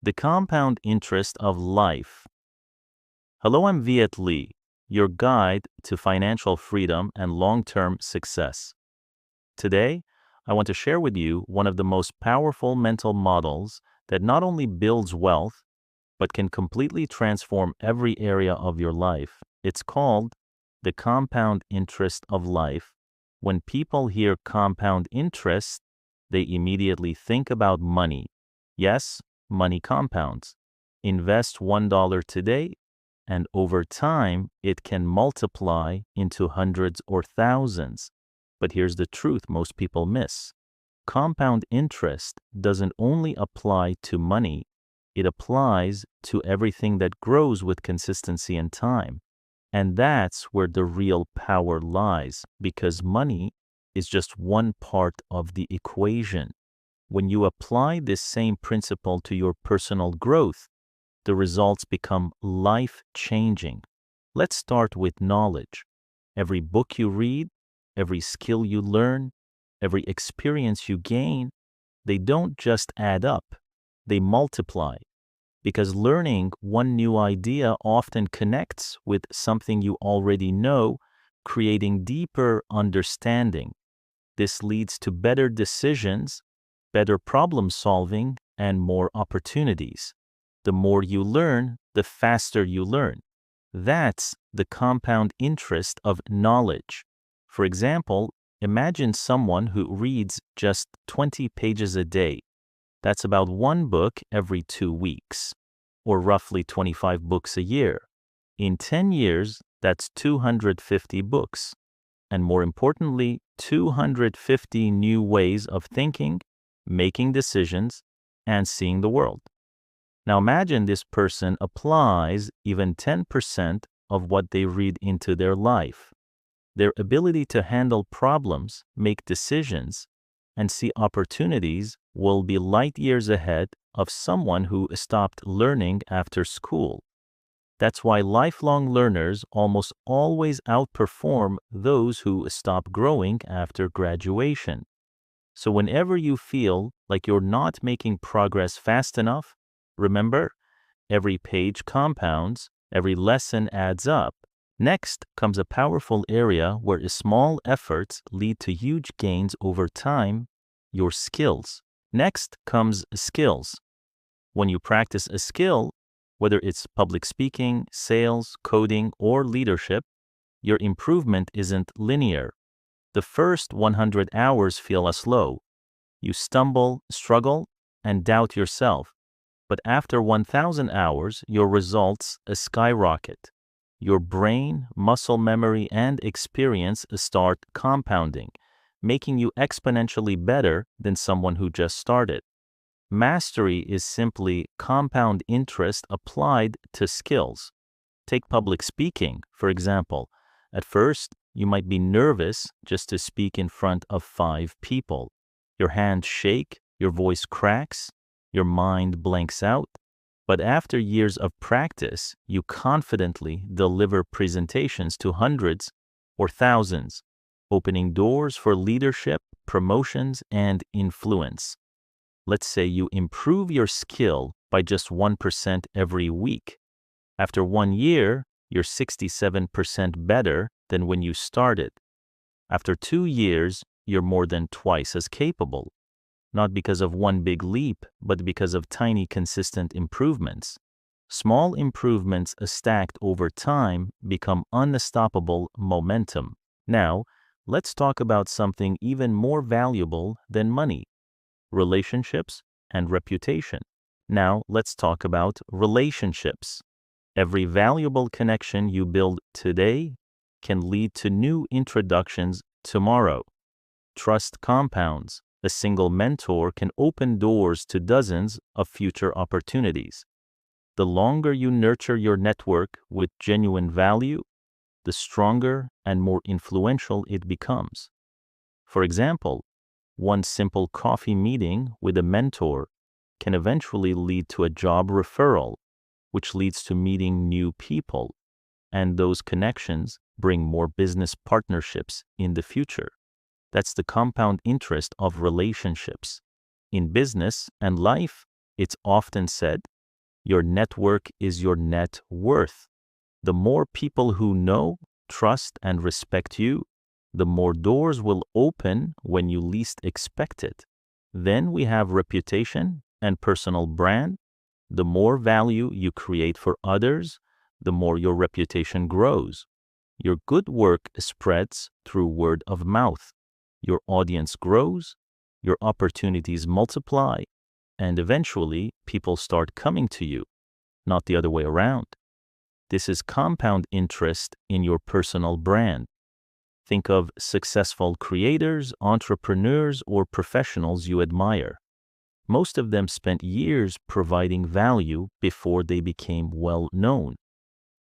The compound interest of life. Hello, I'm Viet, your guide to financial freedom and long-term success. Today, I want to share with you one of the most powerful mental models that not only builds wealth, but can completely transform every area of your life. It's called the compound interest of life. When people hear compound interest, they immediately think about money. Yes, money compounds. Invest $1 today, and over time, it can multiply into hundreds or thousands. But here's the truth most people miss. Compound interest doesn't only apply to money, it applies to everything that grows with consistency and time. And that's where the real power lies, because money is just one part of the equation. When you apply this same principle to your personal growth, the results become life-changing. Let's start with knowledge. Every book you read, every skill you learn, every experience you gain, they don't just add up, they multiply. Because learning one new idea often connects with something you already know, creating deeper understanding. This leads to better decisions, better problem solving, and more opportunities. The more you learn, the faster you learn. That's the compound interest of knowledge. For example, imagine someone who reads just 20 pages a day. That's about one book every 2 weeks, or roughly 25 books a year. In 10 years, that's 250 books. And more importantly, 250 new ways of thinking, making decisions, and seeing the world. Now imagine this person applies even 10% of what they read into their life. Their ability to handle problems, make decisions, and see opportunities will be light years ahead of someone who stopped learning after school. That's why lifelong learners almost always outperform those who stop growing after graduation. So whenever you feel like you're not making progress fast enough, remember, every page compounds, every lesson adds up. Next comes a powerful area where small efforts lead to huge gains over time, your skills. Next comes skills. When you practice a skill, whether it's public speaking, sales, coding, or leadership, your improvement isn't linear. The first 100 hours feel slow. You stumble, struggle, and doubt yourself. But after 1,000 hours, your results skyrocket. Your brain, muscle memory, and experience start compounding, making you exponentially better than someone who just started. Mastery is simply compound interest applied to skills. Take public speaking, for example. At first, you might be nervous just to speak in front of 5 people. Your hands shake, your voice cracks, your mind blanks out. But after years of practice, you confidently deliver presentations to hundreds or thousands, opening doors for leadership, promotions, and influence. Let's say you improve your skill by just 1% every week. After 1 year, you're 67% better than when you started. After 2 years, you're more than twice as capable. Not because of one big leap, but because of tiny consistent improvements. Small improvements stacked over time become unstoppable momentum. Now, let's talk about something even more valuable than money: relationships and reputation. Now, let's talk about relationships. Every valuable connection you build today can lead to new introductions tomorrow. Trust compounds. A single mentor can open doors to dozens of future opportunities. The longer you nurture your network with genuine value, the stronger and more influential it becomes. For example, one simple coffee meeting with a mentor can eventually lead to a job referral, which leads to meeting new people, and those connections bring more business partnerships in the future. That's the compound interest of relationships. In business and life, it's often said Your network is your net worth. The more people who know, trust, and respect you, the more doors will open when you least expect it. Then we have reputation and personal brand. The more value you create for others, the more your reputation grows. Your good work spreads through word of mouth. Your audience grows, your opportunities multiply, and eventually people start coming to you, not the other way around. This is compound interest in your personal brand. Think of successful creators, entrepreneurs, or professionals you admire. Most of them spent years providing value before they became well known.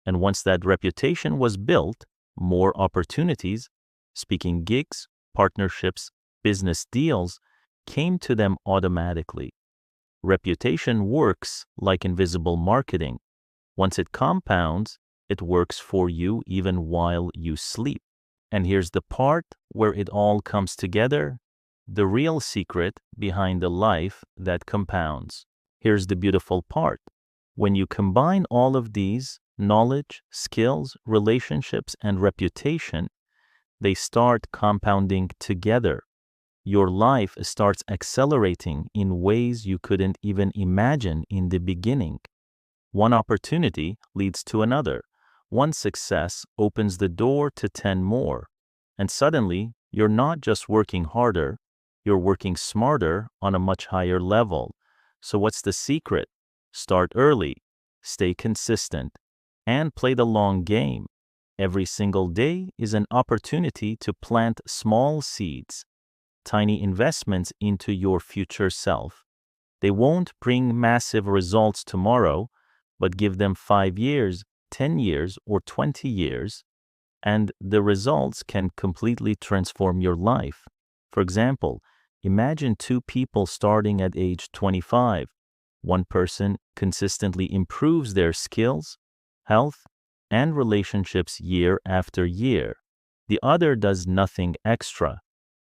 And once that reputation was built, more opportunities, speaking gigs, partnerships, business deals came to them automatically. Reputation works like invisible marketing. Once it compounds, it works for you even while you sleep. And here's the part where it all comes together, the real secret behind the life that compounds. Here's the beautiful part. When you combine all of these, knowledge, skills, relationships, and reputation, they start compounding together. Your life starts accelerating in ways you couldn't even imagine in the beginning. One opportunity leads to another. One success opens the door to 10 more. And suddenly, you're not just working harder, you're working smarter on a much higher level. So what's the secret? Start early, stay consistent, and play the long game. Every single day is an opportunity to plant small seeds, tiny investments into your future self. They won't bring massive results tomorrow, but give them 5 years, 10 years, or 20 years, and the results can completely transform your life. For example, imagine two people starting at age 25. One person consistently improves their skills, health, and relationships year after year. The other does nothing extra.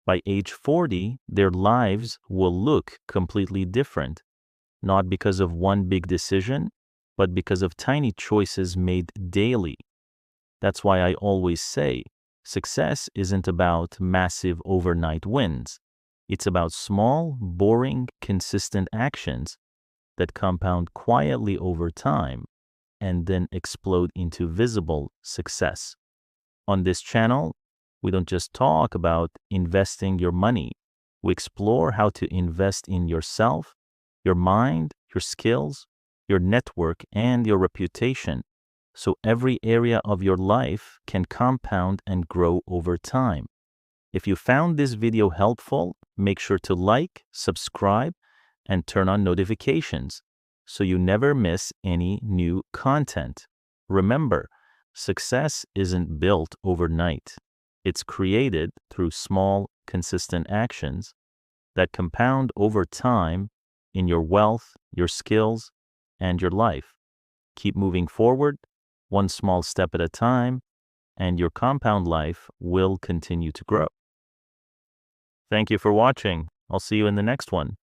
By age 40, their lives will look completely different, not because of one big decision, but because of tiny choices made daily. That's why I always say, success isn't about massive overnight wins. It's about small, boring, consistent actions that compound quietly over time and then explode into visible success. On this channel, we don't just talk about investing your money. We explore how to invest in yourself, your mind, your skills, your network, and your reputation, so every area of your life can compound and grow over time. If you found this video helpful, make sure to like, subscribe, and turn on notifications so you never miss any new content. Remember, success isn't built overnight. It's created through small, consistent actions that compound over time in your wealth, your skills, and your life. Keep moving forward, one small step at a time, and your compound life will continue to grow. Thank you for watching. I'll see you in the next one.